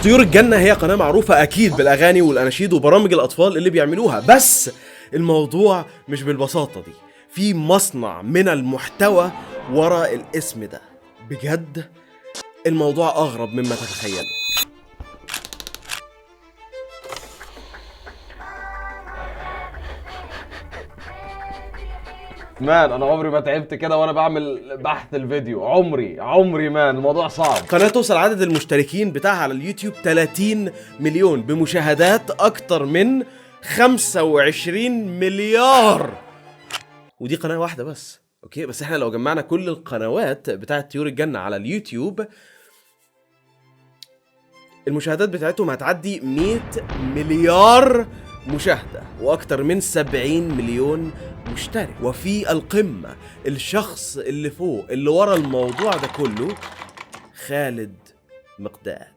طيور الجنة هي قناة معروفة أكيد بالأغاني والأناشيد وبرامج الأطفال اللي بيعملوها، بس الموضوع مش بالبساطة دي. في مصنع من المحتوى ورا الاسم ده، بجد الموضوع أغرب مما تتخيل. مان انا عمري ما تعبت كده وانا بعمل بحث الفيديو، عمري مان الموضوع صعب. قناة توصل عدد المشتركين بتاعها على اليوتيوب 30 مليون بمشاهدات أكتر من 25 مليار، ودي قناة واحدة بس. اوكي، بس احنا لو جمعنا كل القنوات بتاعت طيور الجنة على اليوتيوب المشاهدات بتاعتهم هتعدي 100 مليار مشاهدة واكتر من 70 مليون مشترك. وفي القمة الشخص اللي فوق اللي ورا الموضوع ده كله خالد مقداد.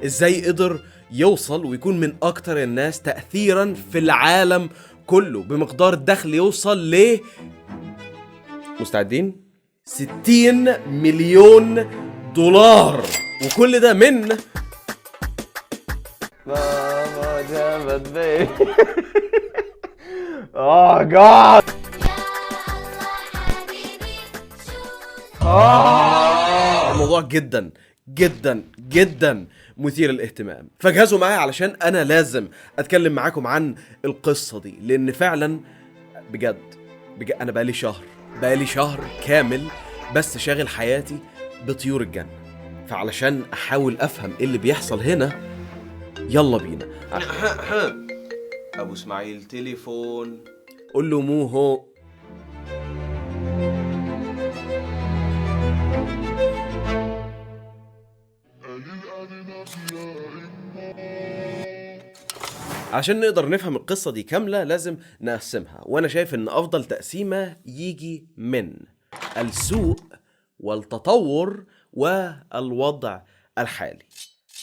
ازاي قدر يوصل ويكون من اكتر الناس تأثيرا في العالم كله بمقدار دخل يوصل ل مستعدين 60 مليون دولار، وكل ده من ماما جابت بي اوه جاد. الموضوع جدا جدا جدا مثير للاهتمام، فجهزوا معايا علشان انا لازم اتكلم معاكم عن القصة دي، لان فعلا بجد انا بقالي شهر كامل بس شاغل حياتي بطيور الجنة. فعلشان احاول افهم ايه اللي بيحصل هنا، يلا بينا. ابو اسماعيل تليفون، قول له مو هو. عشان نقدر نفهم القصة دي كاملة لازم نقسمها، وانا شايف ان افضل تقسيمة يجي من السوق والتطور والوضع الحالي.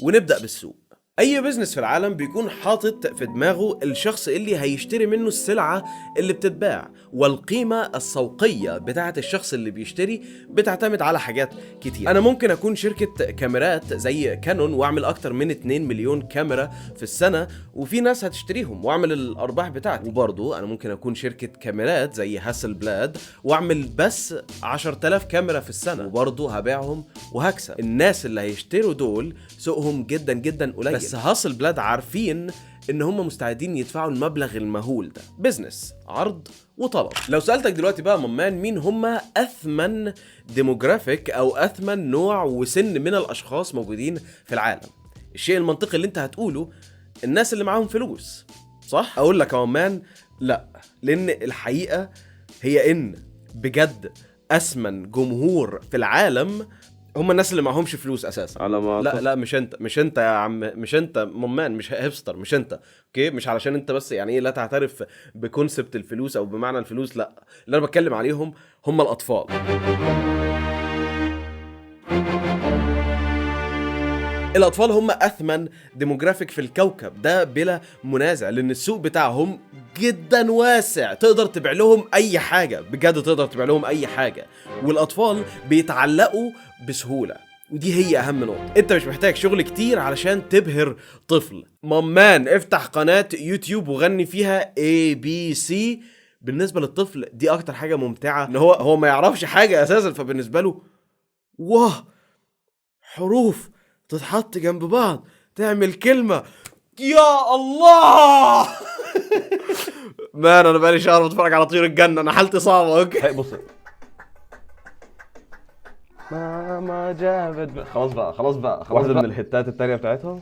ونبدأ بالسوق. اي بزنس في العالم بيكون حاطط في دماغه الشخص اللي هيشتري منه السلعة اللي بتتباع، والقيمة السوقية بتاعة الشخص اللي بيشتري بتعتمد على حاجات كتير. انا ممكن اكون شركة كاميرات زي كانون واعمل اكتر من 2 مليون كاميرا في السنة وفي ناس هتشتريهم واعمل الارباح بتاعتي. وبرضو انا ممكن اكون شركة كاميرات زي هاسل بلاد واعمل بس 10,000 كاميرا في السنة وبرضو هبيعهم وهكسب. الناس اللي هيشتروا دول سوقهم جدا جدا قليل، بس هاسل بلاد عارفين ان هم مستعدين يدفعوا المبلغ المهول ده. بزنس عرض وطلب. لو سألتك دلوقتي بقى ممان مين هم اثمن ديموغرافيك او اثمن نوع وسن من الاشخاص موجودين في العالم، الشيء المنطقي اللي انت هتقوله الناس اللي معاهم فلوس، صح؟ اقول لك يا ممان لا، لان الحقيقة هي ان بجد اثمن جمهور في العالم هم الناس اللي معهمش فلوس اساسا. على ما لا مش انت يا عم، مش انت ممان، مش هيبستر، مش انت. اوكي، مش علشان انت بس يعني ايه لا تعترف بكونسبت الفلوس او بمعنى الفلوس، لا، اللي انا بتكلم عليهم هم الاطفال. الاطفال هم اثمن ديموغرافيك في الكوكب ده بلا منازع، لان السوق بتاعهم جدا واسع، تقدر تبيع لهم اي حاجه، بجد تقدر تبيع لهم اي حاجه، والاطفال بيتعلقوا بسهوله، ودي هي اهم نقطه. انت مش محتاج شغل كتير علشان تبهر طفل. مامان افتح قناه يوتيوب وغني فيها ABC. بالنسبه للطفل دي اكتر حاجه ممتعه، ان هو ما يعرفش حاجه اساسا، فبالنسبه له واه، حروف تتحط جنب بعض تعمل كلمة، يا الله. مان انا بقالي شهر بتفرج على طيور الجنة، انا حالتي صعبة. اوكي بص، ماما جابت خلاص بقى واحدة من الهتات التانية بتاعتهم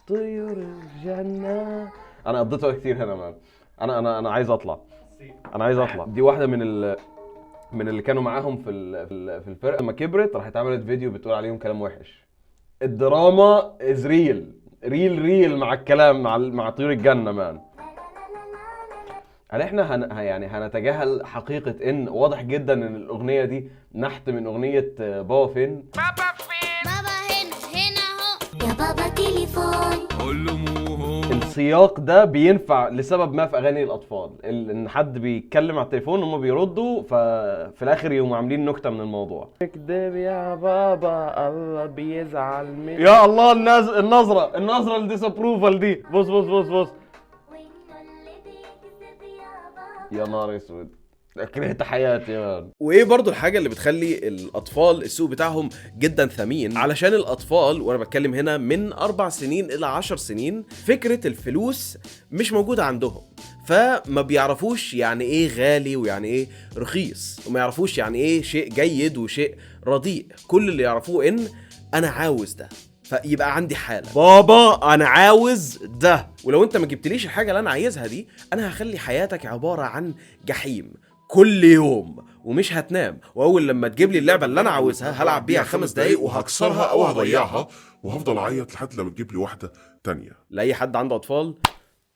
طيور الجنة. انا قضيت وقت كتير هنا مان. انا عايز اطلع، دي واحدة من اللي كانوا معاهم في الفرقة. لما كبرت راحت عملت فيديو بتقول عليهم كلام وحش. الدراما از ريل مع الكلام مع طيور الجنة مان. هل احنا يعني هنتجاهل حقيقة ان واضح جدا ان الاغنية دي نحت من اغنية بابا فين؟ بابا هنا اهو يا بابا تليفون. السياق ده بينفع لسبب ما في اغاني الاطفال، ان حد بيتكلم على التليفون هم بيردوا، ففي الاخر يقوموا عاملين نكته من الموضوع. اكدب يا بابا الله بيزعل مني. يا الله النظره الديسابروفال دي. بص يا نهار اسود، كرهت حياتي يا مان. وايه برضو الحاجة اللي بتخلي الاطفال السوق بتاعهم جدا ثمين؟ علشان الاطفال، وانا بتكلم هنا من 4 سنين الى 10 سنين، فكرة الفلوس مش موجودة عندهم، فما بيعرفوش يعني ايه غالي ويعني ايه رخيص، وما يعرفوش يعني ايه شيء جيد وشيء رديء. كل اللي يعرفوه ان انا عاوز ده، فيبقى عندي حالة بابا انا عاوز ده، ولو انت ما جبتليش الحاجة اللي انا عايزها دي، انا هخلي حياتك عبارة عن جحيم كل يوم ومش هتنام، واول لما تجيب لي اللعبة اللي انا عاوزها هلعب بيها 5 دقايق وهكسرها او هضيعها، وهفضل اعيط لحد لما تجيب لي واحده تانية. لاي حد عنده اطفال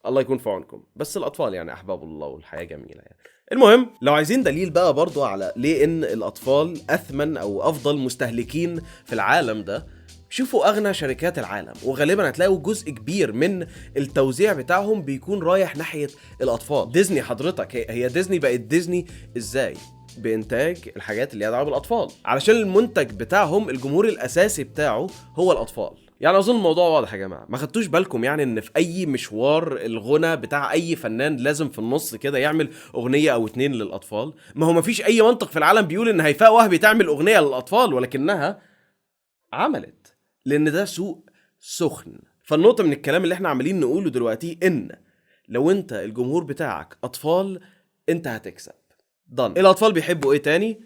الله يكون في عونكم، بس الاطفال يعني احباب الله والحياة جميلة يعني. المهم، لو عايزين دليل بقى برضو على ليه ان الاطفال اثمن او افضل مستهلكين في العالم ده، شوفوا اغنى شركات العالم، وغالبا هتلاقوا جزء كبير من التوزيع بتاعهم بيكون رايح ناحية الاطفال. ديزني حضرتك، هي ديزني بقت ديزني ازاي؟ بإنتاج الحاجات اللي يدعوا بالأطفال، علشان المنتج بتاعهم الجمهور الأساسي بتاعه هو الأطفال. يعني أظن الموضوع واضح يا جماعة، ما خدتوش بالكم يعني إن في أي مشوار الغنى بتاع أي فنان لازم في النص كده يعمل أغنية أو 2 للأطفال؟ ما هو مفيش أي منطق في العالم بيقول إن هيفاء وهبي تعمل أغنية للأطفال، ولكنها عملت، لأن ده سوق سخن. فالنقطة من الكلام اللي احنا عمالين نقوله دلوقتي إن لو أنت الجمهور بتاعك أطفال أنت هتكسب. ضن. الأطفال بيحبوا إيه تاني؟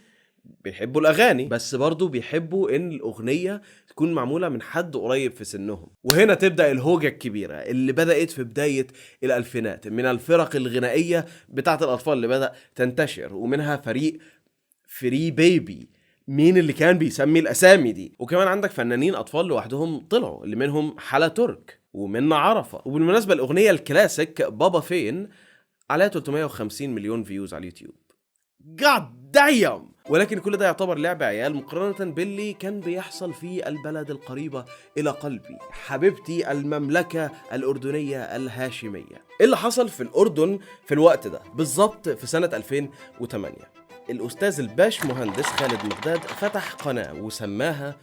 بيحبوا الأغاني، بس برضو بيحبوا إن الأغنية تكون معمولة من حد قريب في سنهم. وهنا تبدأ الهوجة الكبيرة اللي بدأت في بداية الألفينات من الفرق الغنائية بتاعت الأطفال اللي بدأ تنتشر، ومنها فريق فري بيبي. مين اللي كان بيسمي الأسامي دي؟ وكمان عندك فنانين أطفال لوحدهم طلعوا، اللي منهم حلا ترك ومنى عرفة. وبالمناسبة الأغنية الكلاسيك بابا فين عليها 350 مليون فيوز على اليوتيوب. God damn! ولكن كل ده يعتبر لعب عيال مقارنة باللي كان بيحصل في البلد القريبة إلى قلبي، حبيبتي المملكة الأردنية الهاشمية. اللي حصل في الأردن في الوقت ده بالظبط في سنة 2008، الأستاذ الباش مهندس خالد مقداد فتح قناة وسماها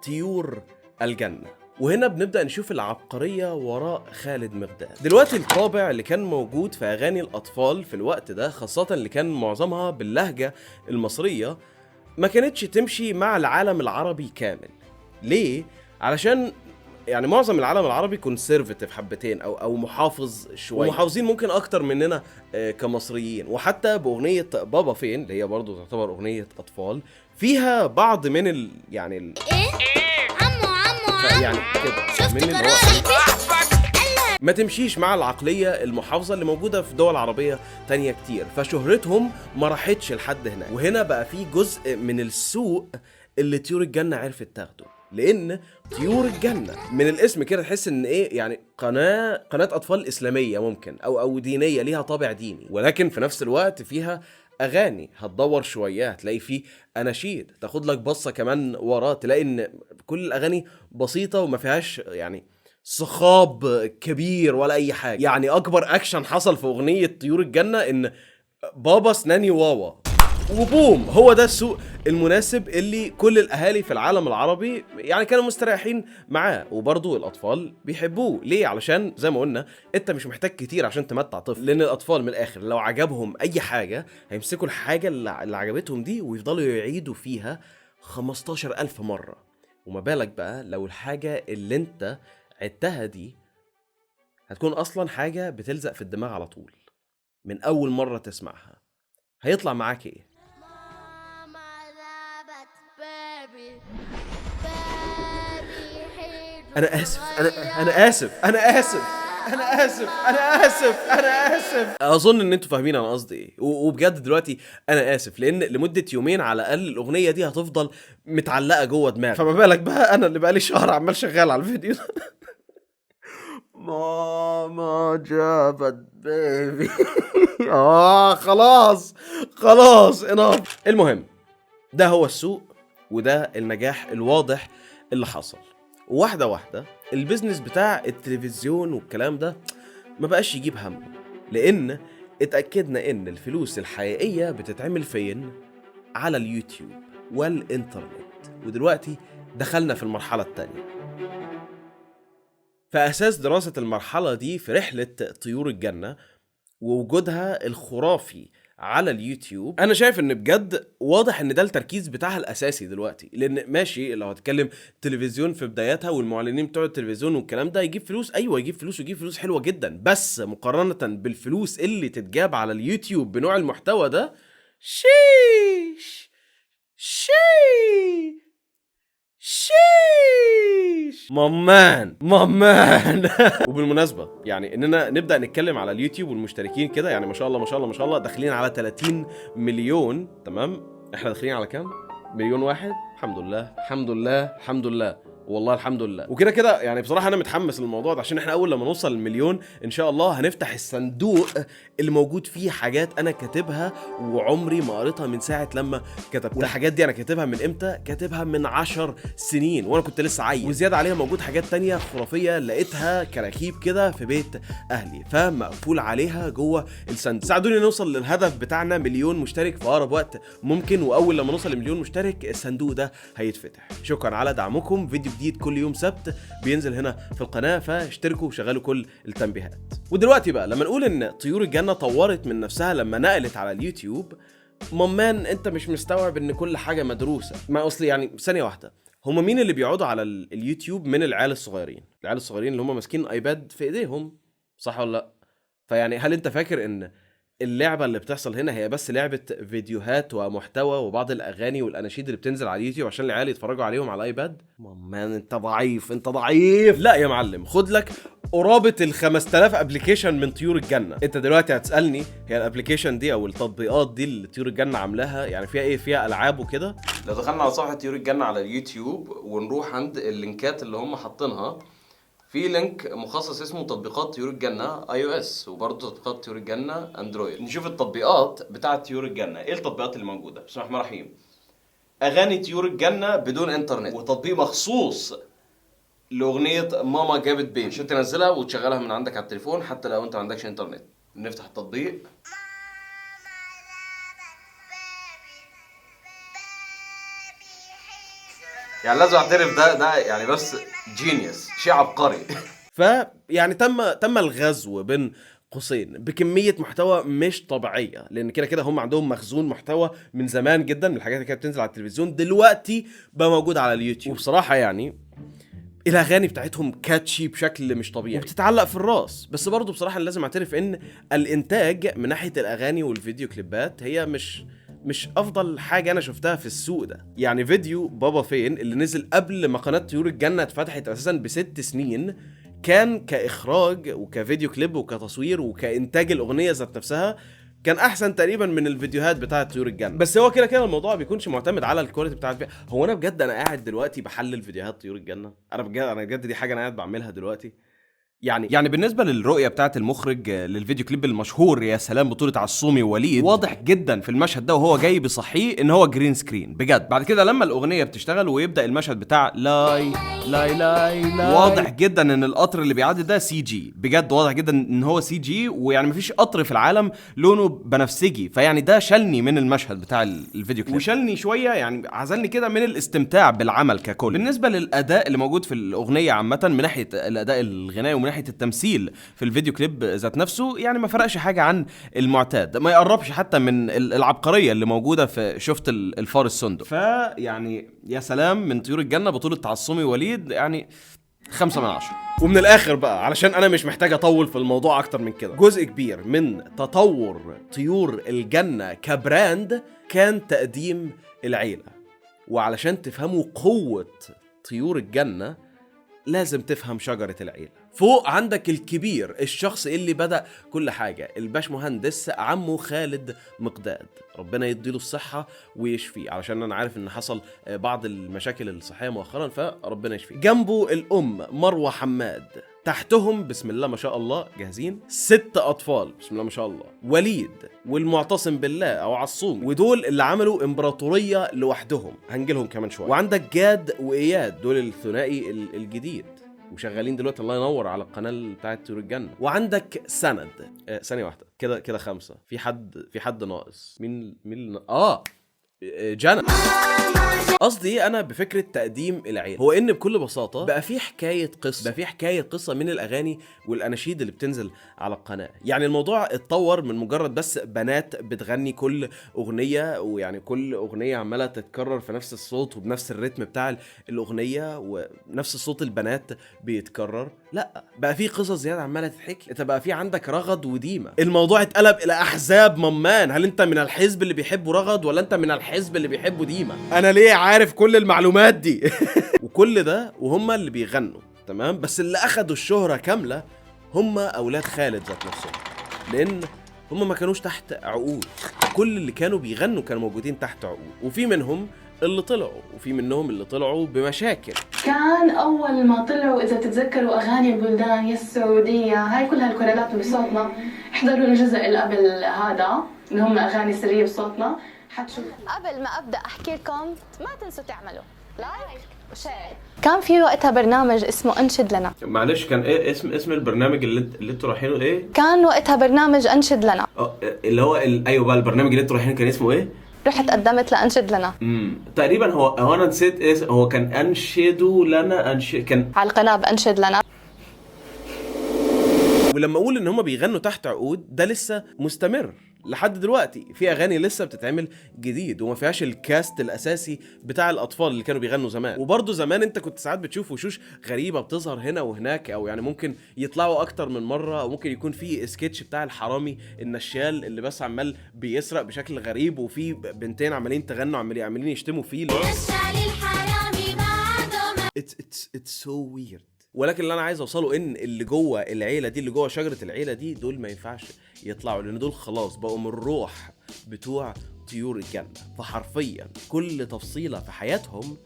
طيور الجنة، وهنا بنبدأ نشوف العبقرية وراء خالد مقداد. دلوقتي الطابع اللي كان موجود في أغاني الأطفال في الوقت ده، خاصة اللي كان معظمها باللهجة المصرية، ما كانتش تمشي مع العالم العربي كامل. ليه؟ علشان يعني معظم العالم العربي كونسيرفتيف حبتين او محافظ شويه، ومحافظين ممكن اكتر مننا كمصريين. وحتى باغنيه بابا فين اللي هي برضو تعتبر اغنيه اطفال، فيها بعض من ايه عمو يعني كده من ما تمشيش مع العقليه المحافظه اللي موجوده في دول عربيه تانية كتير، فشهرتهم ما راحتش لحد هناك. وهنا بقى في جزء من السوق اللي طيور الجنه عرفت تاخده، لان طيور الجنه من الاسم كده تحس ان ايه يعني قناه اطفال اسلاميه ممكن او دينيه، ليها طابع ديني، ولكن في نفس الوقت فيها اغاني. هتدور شويه هتلاقي فيه اناشيد، تاخد لك بصه كمان وراه تلاقي ان كل الاغاني بسيطه وما فيهاش يعني صخاب كبير ولا اي حاجه. يعني اكبر اكشن حصل في اغنيه طيور الجنه ان بابا سناني واوا وبوم. هو ده السوق المناسب اللي كل الاهالي في العالم العربي يعني كانوا مستريحين معاه، وبرضه الاطفال بيحبوه. ليه؟ علشان زي ما قلنا انت مش محتاج كتير عشان تمتع طفل، لان الاطفال من الاخر لو عجبهم اي حاجه هيمسكوا الحاجه اللي عجبتهم دي ويفضلوا يعيدوا فيها 15,000 مره. وما بالك بقى لو الحاجه اللي انت عدتها دي هتكون اصلا حاجه بتلزق في الدماغ على طول من اول مره تسمعها، هيطلع معاك ايه؟ انا اسف. اظن ان انتوا فاهمين انا قصدي ايه، وبجد دلوقتي انا اسف، لان لمده يومين على الاقل الاغنيه دي هتفضل متعلقه جوه دماغي، فما بالك بقى انا اللي بقالي شهر عمال شغال على الفيديو ده. ماما جابت بيبي. خلاص اناف. المهم ده هو السوق، وده النجاح الواضح اللي حصل. واحدة البيزنس بتاع التلفزيون والكلام ده ما بقاش يجيب همه، لأن اتأكدنا إن الفلوس الحقيقية بتتعمل فين؟ على اليوتيوب والإنترنت. ودلوقتي دخلنا في المرحلة التانية. فأساس دراسة المرحلة دي في رحلة طيور الجنة ووجودها الخرافي على اليوتيوب، انا شايف ان بجد واضح ان ده التركيز بتاعها الاساسي دلوقتي. لان ماشي لو هتكلم تلفزيون في بداياتها والمعلنين بتوع التلفزيون والكلام ده يجيب فلوس، ايوه يجيب فلوس ويجيب فلوس حلوه جدا، بس مقارنه بالفلوس اللي تتجاب على اليوتيوب بنوع المحتوى ده، شيش مامان وبالمناسبة يعني اننا نبدأ نتكلم على اليوتيوب والمشتركين كده، يعني ما شاء الله ما شاء الله ما شاء الله داخلين على 30 مليون. تمام، احنا داخلين على كام؟ مليون واحد. الحمد لله الحمد لله الحمد لله والله الحمد لله. وكده كده يعني بصراحه انا متحمس للموضوع ده، عشان احنا اول لما نوصل للمليون ان شاء الله هنفتح الصندوق اللي موجود فيه حاجات انا كاتبها وعمري ما قريتها من ساعه لما كتبتها. والحاجات دي انا كاتبها من امتى؟ كاتبها من 10 سنين وانا كنت لسه عيل، وزياده عليها موجود حاجات تانية خرافيه لقيتها كراكيب كده في بيت اهلي، فمقفول عليها جوه الصندوق. ساعدوني نوصل للهدف بتاعنا مليون مشترك في اقرب وقت ممكن، واول لما نوصل لمليون مشترك الصندوق ده هيتفتح. شكرا على دعمكم. فيديو جديد كل يوم سبت بينزل هنا في القناة، فاشتركوا وشغلوا كل التنبيهات. ودلوقتي بقى لما نقول ان طيور الجنة طورت من نفسها لما نقلت على اليوتيوب، مامان انت مش مستوعب ان كل حاجة مدروسة. ما اصلي يعني ثانية واحدة، هما مين اللي بيقعدوا على اليوتيوب من العيال الصغيرين؟ العيال الصغيرين اللي هما ماسكين ايباد في ايديهم، صح ولا لا؟ فيعني هل انت فاكر ان اللعبة اللي بتحصل هنا هي بس لعبة فيديوهات ومحتوى وبعض الأغاني والأناشيد اللي بتنزل على اليوتيوب عشان العيال يتفرجوا عليهم على الآيباد؟ مامان انت ضعيف انت ضعيف. لا يا معلم، خد لك قرابة 5000 ابلكيشن من طيور الجنة. انت دلوقتي هتسألني هي الابلكيشن دي او التطبيقات دي اللي طيور الجنة عاملاها يعني فيها ايه؟ فيها ألعاب وكده. لو دخلنا على صفحة طيور الجنة على اليوتيوب ونروح عند اللينكات اللي هم حاطينها، في لينك مخصص اسمه تطبيقات طيور الجنة iOS، وبرضه تطبيقات طيور الجنة اندرويد. نشوف التطبيقات بتاعة طيور الجنة. ايه التطبيقات اللي موجودة؟ بسم الله الرحمن الرحيم. اغاني طيور الجنة بدون انترنت، وتطبيق مخصوص لاغنية ماما جابت بيبي عشان تنزلها وتشغلها من عندك على التليفون حتى لو انت ما عندكش انترنت. نفتح التطبيق. يعني لازم اعترف ده يعني بس جينيوس، شيء عبقري. فيعني تم الغزو بين قوسين بكميه محتوى مش طبيعيه، لان كده كده هم عندهم مخزون محتوى من زمان جدا من الحاجات اللي كانت بتنزل على التلفزيون، دلوقتي بقى موجود على اليوتيوب. وبصراحه يعني الاغاني بتاعتهم كاتشي بشكل مش طبيعي وبتتعلق في الراس. بس برضه بصراحه لازم اعترف ان الانتاج من ناحيه الاغاني والفيديو كليبات هي مش افضل حاجه انا شفتها في السوق ده. يعني فيديو بابا فين اللي نزل قبل ما قناه طيور الجنه اتفتحت اساسا ب6 سنين، كان كاخراج وكفيديو كليب وكتصوير وكانتاج الاغنيه ذات نفسها كان احسن تقريبا من الفيديوهات بتاعه طيور الجنه. بس هو كده كده الموضوع بيكونش معتمد على الكواليتي بتاعه الفيديو. هو انا بجد انا قاعد دلوقتي بحلل فيديوهات طيور الجنه، انا بجد دي حاجه انا قاعد بعملها دلوقتي. يعني بالنسبه للرؤيه بتاعه المخرج للفيديو كليب المشهور يا سلام بطوله عصومي ووليد، واضح جدا في المشهد ده وهو جاي بيصحيه ان هو جرين سكرين بجد. بعد كده لما الاغنيه بتشتغل ويبدا المشهد بتاع لاي لاي لاي لاي، واضح جدا ان القطر اللي بيعدي ده سي جي، بجد واضح جدا ان هو سي جي، ويعني مفيش قطر في العالم لونه بنفسجي. فيعني ده شلني من المشهد بتاع الفيديو كليب وشلني شويه، يعني عزلني كده من الاستمتاع بالعمل ككل. بالنسبه للاداء اللي موجود في الاغنيه عامه من ناحيه الاداء الغنائي ومن ناحيه التمثيل في الفيديو كليب ذات نفسه، يعني ما فرقش حاجه عن المعتاد، ما يقربش حتى من العبقريه اللي موجوده في شفت الفار السندق. فيعني يا سلام من طيور الجنه بطوله عصومي وليد، يعني 5 من 10. ومن الاخر بقى علشان انا مش محتاج اطول في الموضوع اكتر من كده، جزء كبير من تطور طيور الجنه كبراند كان تقديم العيله. وعلشان تفهموا قوه طيور الجنه لازم تفهم شجرة العيلة. فوق عندك الكبير، الشخص اللي بدأ كل حاجة، الباش مهندس عمه خالد مقداد، ربنا يديله الصحة ويشفيه، علشان أنا عارف إن حصل بعض المشاكل الصحية مؤخرا، فربنا يشفيه. جنبه الأم مروة حماد، تحتهم بسم الله ما شاء الله جاهزين 6 أطفال بسم الله ما شاء الله، وليد والمعتصم بالله أو عصوم، ودول اللي عملوا إمبراطورية لوحدهم، هنجيلهم كمان شوية. وعندك جاد وإياد، دول الثنائي الجديد، وشغالين دلوقتي الله ينور على القناه بتاعه طيور الجنه. وعندك سند. ثانيه واحده كده 5. في حد ناقص. مين جنى. قصدي انا بفكره تقديم العيله هو ان بكل بساطه بقى في حكايه قصه من الاغاني والاناشيد اللي بتنزل على القناه. يعني الموضوع اتطور من مجرد بس بنات بتغني كل اغنيه، ويعني كل اغنيه عماله تتكرر في نفس الصوت وبنفس الريتم بتاع الاغنيه ونفس الصوت البنات بيتكرر. لا، بقى في قصص زياده عماله تتحكي. انت بقى في عندك رغد وديمه. الموضوع اتقلب الى احزاب ممان. هل انت من الحزب اللي بيحبه رغد ولا انت من الحزب اللي بيحبه ديمه؟ انا ليه عارف كل المعلومات دي؟ وكل ده وهم اللي بيغنوا تمام، بس اللي اخدوا الشهرة كاملة هم اولاد خالد ذات نفسهم، لان هم ما كانوش تحت عقود. كل اللي كانوا بيغنوا كانوا موجودين تحت عقود، وفي منهم اللي طلعوا وفي منهم اللي طلعوا بمشاكل. كان أول ما طلعوا إذا تتذكروا أغاني البلدان يا السعودية، هاي كل هالكورالات بصوتنا، احضروا الجزء اللي قبل هذا اللي هم أغاني سرية بصوتنا حتشوفوا. قبل ما أبدأ أحكي لكم ما تنسوا تعملوا لايك وشير. كان في وقتها برنامج اسمه أنشد لنا. معلش كان ايه اسم البرنامج اللي انتوا رايحينه ايه؟ كان وقتها برنامج أنشد لنا. اللي هو ايوه بقى البرنامج اللي انتوا رايحينه كان اسمه ايه؟ رحت قدمت لأنشد لنا. تقريبا هو انا نسيت هو كان انشدوا لنا كان على القناة بأنشد لنا. ولما اقول ان هم بيغنوا تحت عقود ده لسه مستمر لحد دلوقتي. في اغاني لسه بتتعمل جديد وما فيهاش الكاست الاساسي بتاع الاطفال اللي كانوا بيغنوا زمان. وبرضه زمان انت كنت ساعات بتشوف وشوش غريبه بتظهر هنا وهناك، او يعني ممكن يطلعوا اكتر من مره، او ممكن يكون في سكتش بتاع الحرامي النشال اللي بس عمال بيسرق بشكل غريب، وفي بنتين عمالين تغنوا عمالين يشتموا فيه. It's so weird. ولكن اللي انا عايز اوصله ان اللي جوه العيله دي، اللي جوه شجره العيله دي، دول ما ينفعش يطلعوا، لان دول خلاص بقوا من الروح بتوع طيور الجنه. فحرفيا كل تفصيله في حياتهم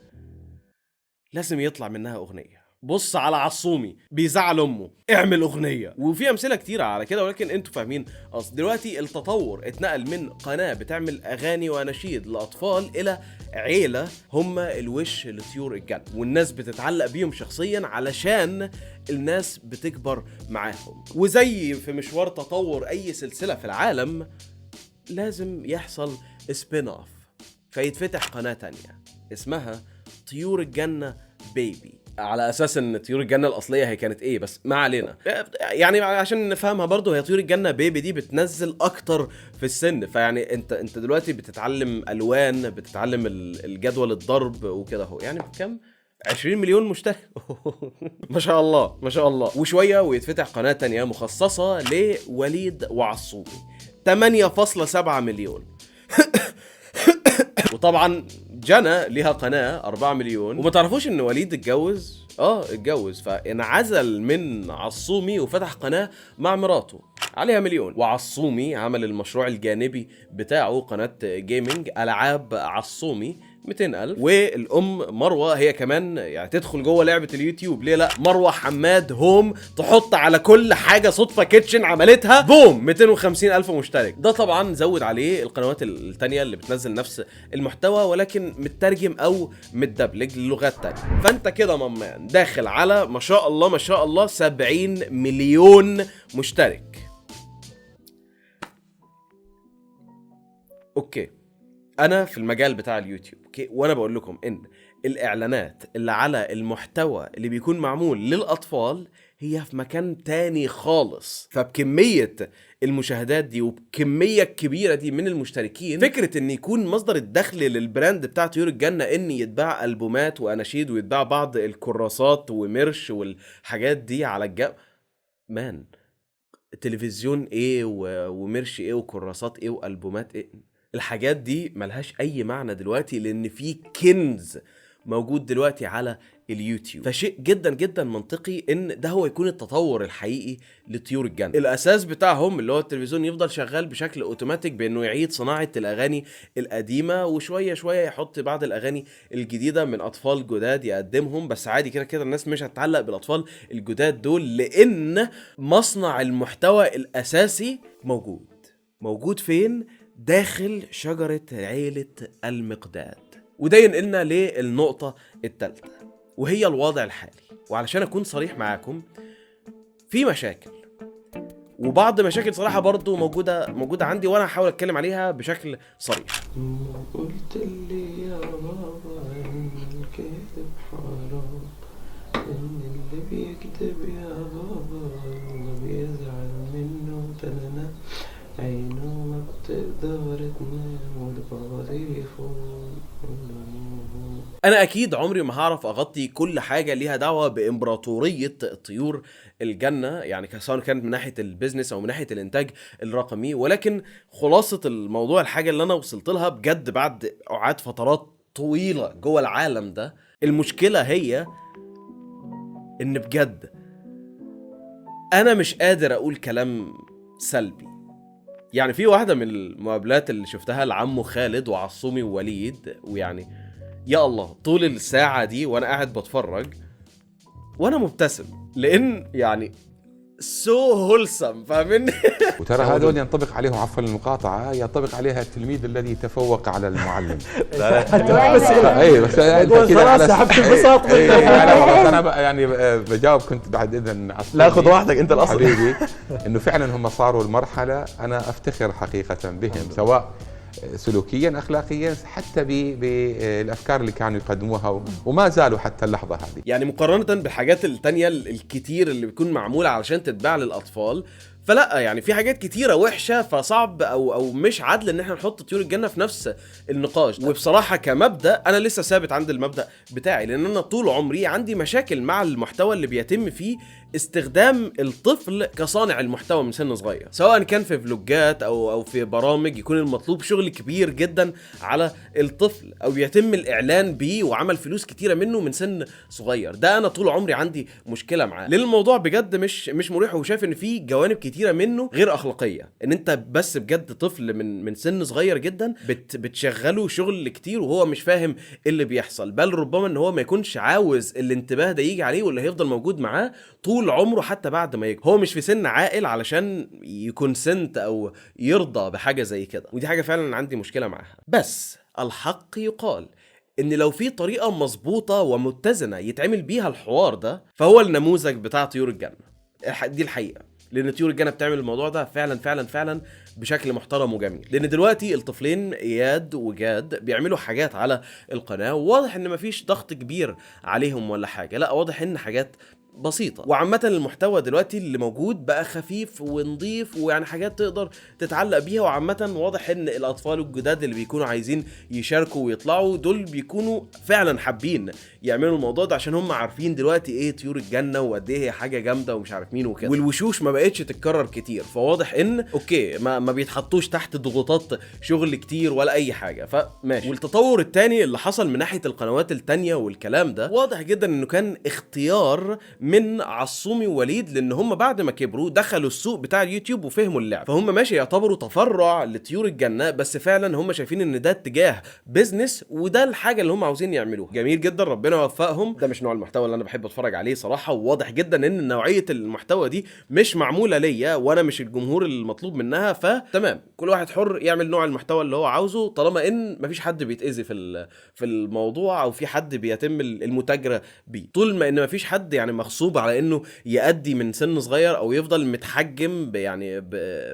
لازم يطلع منها اغنيه. بص على عصومي بيزعل امه اعمل اغنيه، وفي امثله كتيره على كده، ولكن انتوا فاهمين قصدي. دلوقتي التطور اتنقل من قناه بتعمل اغاني واناشيد لاطفال الى عيله هم الوش لطيور الجنه، والناس بتتعلق بيهم شخصيا علشان الناس بتكبر معاهم. وزي في مشوار تطور اي سلسله في العالم لازم يحصل سبين اوف، فيتفتح قناه تانية اسمها طيور الجنه بيبي، على اساس ان طيور الجنه الاصليه هي كانت ايه، بس ما علينا. يعني عشان نفهمها برضو، هي طيور الجنه بيبي دي بتنزل اكتر في السن. فيعني انت دلوقتي بتتعلم الوان، بتتعلم الجدول الضرب وكده اهو. يعني كام 20 مليون مشترك. ما شاء الله ما شاء الله. وشويه ويتفتح قناه تانية مخصصه لوليد وعصومي 8.7 مليون. وطبعا جنى ليها قناة 4 مليون. وما تعرفوش ان وليد اتجوز فانعزل من عصومي وفتح قناة مع مراته عليها 1 مليون. وعصومي عمل المشروع الجانبي بتاعه قناة جيمنج ألعاب عصومي 200,000. والأم مروة هي كمان يعني تدخل جوه لعبة اليوتيوب. ليه لا؟ مروة حماد هوم تحط على كل حاجة صدفة كيتشن عملتها بوم 250,000 مشترك. ده طبعا زود عليه القنوات التانية اللي بتنزل نفس المحتوى ولكن مترجم أو متدبلج للغات تانية. فأنت كده ممان داخل على ما شاء الله ما شاء الله 70 مليون مشترك. اوكي، انا في المجال بتاع اليوتيوب اوكي، وانا بقول لكم ان الاعلانات اللي على المحتوى اللي بيكون معمول للاطفال هي في مكان تاني خالص. فبكمية المشاهدات دي وبكمية كبيرة دي من المشتركين، فكرة ان يكون مصدر الدخل للبراند بتاع طيور الجنة ان يتباع ألبومات واناشيد ويتباع بعض الكراسات ومرش والحاجات دي على مان تلفزيون ايه ومرش ايه وكراسات ايه والبومات ايه، الحاجات دي ملهاش اي معنى دلوقتي، لان في كنز موجود دلوقتي على اليوتيوب. فشيء جدا جدا منطقي ان ده هو يكون التطور الحقيقي لطيور الجنة. الاساس بتاعهم اللي هو التلفزيون يفضل شغال بشكل اوتوماتيك بانه يعيد صناعة الاغاني القديمة، وشوية شوية يحط بعض الاغاني الجديدة من اطفال جداد يقدمهم. بس عادي كده كده الناس مش هتتعلق بالاطفال الجداد دول، لان مصنع المحتوى الاساسي موجود فين؟ داخل شجرة عيلة المقداد. وده ينقلنا للنقطة الثالثة، وهي الوضع الحالي. وعلشان أكون صريح معاكم، في مشاكل، وبعض مشاكل صراحة برضو موجودة عندي، وأنا هحاول أتكلم عليها بشكل صريح. قلت لي يا بابا إن الكذب حرام، إن اللي بيكذب يا بابا الله بيزعل منه تننا، عينه ما بتقدر تنام والبابا يفوق. أنا أكيد عمري ما هعرف أغطي كل حاجة ليها دعوة بإمبراطورية طيور الجنة، يعني سواء كانت من ناحية البيزنس أو من ناحية الإنتاج الرقمي، ولكن خلاصة الموضوع الحاجة اللي أنا وصلت لها بجد بعد قعدت فترات طويلة جوه العالم ده، المشكلة هي إن بجد أنا مش قادر أقول كلام سلبي. يعني في واحدة من المقابلات اللي شفتها لعمو خالد وعصومي ووليد، ويعني يا الله طول الساعة دي وأنا قاعد بتفرج وأنا مبتسم، لأن يعني سو هولسم، فاهمني؟ وترى هذول ينطبق عليهم، عفوا المقاطعة، ينطبق عليها التلميذ الذي تفوق على المعلم. اي بس انت كذا سحبت البساط انا يعني بجاوب، كنت بعد اذن لا خذ واحدك انت الاصل حبيبي، انه فعلا هم صاروا المرحلة، انا افتخر حقيقة بهم، سواء سلوكيا اخلاقيا، حتى بالافكار اللي كانوا يقدموها وما زالوا حتى اللحظه هذه. يعني مقارنه بالحاجات التانية الكتير اللي بيكون معموله علشان تتباع للاطفال، فلا يعني في حاجات كتيره وحشه، فصعب او مش عادل ان احنا نحط طيور الجنه في نفس النقاش. وبصراحه كمبدا انا لسه ثابت عند المبدا بتاعي، لان انا طول عمري عندي مشاكل مع المحتوى اللي بيتم فيه استخدام الطفل كصانع المحتوى من سن صغير، سواء كان في فلوجات او في برامج يكون المطلوب شغل كبير جدا على الطفل، او يتم الاعلان بيه وعمل فلوس كتيره منه من سن صغير. ده انا طول عمري عندي مشكله معاه، لان الموضوع بجد مش مريح، وشايف ان في جوانب كتيره منه غير اخلاقيه، ان انت بس بجد طفل من سن صغير جدا بتشغله شغل كتير وهو مش فاهم ايه اللي بيحصل، بل ربما ان هو ما يكونش عاوز الانتباه ده يجي عليه، واللي هيفضل موجود معاه طول عمره حتى بعد ما يكبر. هو مش في سن عاقل علشان يكون سنت او يرضى بحاجه زي كده، ودي حاجه فعلا عندي مشكله معاها. بس الحق يقال ان لو في طريقه مظبوطه ومتزنه يتعمل بيها الحوار ده، فهو النموذج بتاع طيور الجنه. دي الحقيقه، لان طيور الجنه بتعمل الموضوع ده فعلا فعلا فعلا بشكل محترم وجميل. لان دلوقتي الطفلين اياد وجاد بيعملوا حاجات على القناه، وواضح ان مفيش ضغط كبير عليهم ولا حاجه، لا واضح ان حاجات بسيطة. وعامة المحتوى دلوقتي اللي موجود بقى خفيف ونضيف، ويعني حاجات تقدر تتعلق بيها. وعامة واضح ان الاطفال الجداد اللي بيكونوا عايزين يشاركوا ويطلعوا دول بيكونوا فعلا حابين يعملوا الموضوع ده، عشان هم عارفين دلوقتي ايه طيور الجنة وقد ايه هي حاجة جامدة ومش عارف مين وكده، والوشوش ما بقتش تتكرر كتير، فواضح ان اوكي ما بيتحطوش تحت ضغوطات شغل كتير ولا اي حاجة، فماشي. والتطور التاني اللي حصل من ناحية القنوات التانية والكلام ده، واضح جدا انه كان اختيار من عصومي ووليد، لان هم بعد ما كبروا دخلوا السوق بتاع اليوتيوب وفهموا اللعب، فهم ماشي يعتبروا تفرع لطيور الجنة، بس فعلا هم شايفين ان ده اتجاه بيزنس وده الحاجة اللي هم عاوزين يعملوها. جميل جدا، ربنا يوفقهم. ده مش نوع المحتوى اللي انا بحب اتفرج عليه صراحة، وواضح جدا ان نوعية المحتوى دي مش معمولة ليا وانا مش الجمهور المطلوب منها، فتمام كل واحد حر يعمل نوع المحتوى اللي هو عاوزه، طالما ان مفيش حد بيتأذي في الموضوع او في حد بيتم المتاجرة بيه، طول ما ان مفيش حد يعني مغصوب على انه يأدي من سن صغير او يفضل متحجم يعني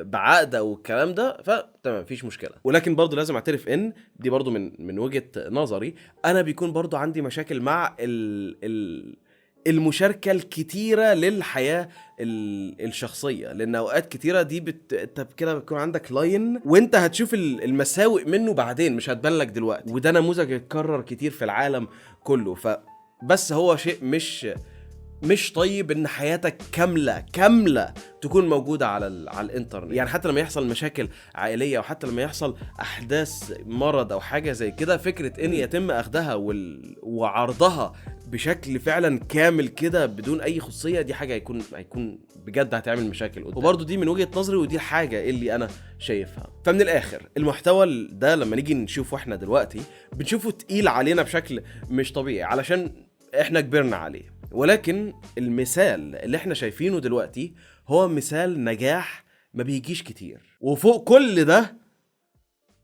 بعقد او الكلام ده، فتمام مفيش مشكله. ولكن برضو لازم اعترف ان دي برضو من وجهة نظري انا بيكون برضو عندي مشاكل مع المشاركة الكتيرة للحياة الشخصية، لان اوقات كتيرة دي انت كده بيكون عندك لاين وانت هتشوف المساوئ منه بعدين، مش هتبان لك دلوقتي، وده نموذج اتكرر كتير في العالم كله. فبس هو شيء مش طيب ان حياتك كاملة تكون موجودة على الانترنت. يعني حتى لما يحصل مشاكل عائلية، وحتى لما يحصل احداث مرض او حاجة زي كده، فكرة ان يتم اخدها وعرضها بشكل فعلا كامل كده بدون اي خصوصية، دي حاجة هيكون بجد هتعمل مشاكل قدام. وبرضو دي من وجهة نظري، ودي الحاجة اللي انا شايفها. فمن الاخر المحتوى ده لما نيجي نشوفه احنا دلوقتي بنشوفه تقيل علينا بشكل مش طبيعي علشان احنا كبرنا عليه، ولكن المثال اللي احنا شايفينه دلوقتي هو مثال نجاح ما بيجيش كتير. وفوق كل ده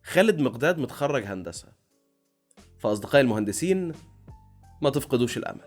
خالد مقداد متخرج هندسة. فأصدقائي المهندسين ما تفقدوش الأمل.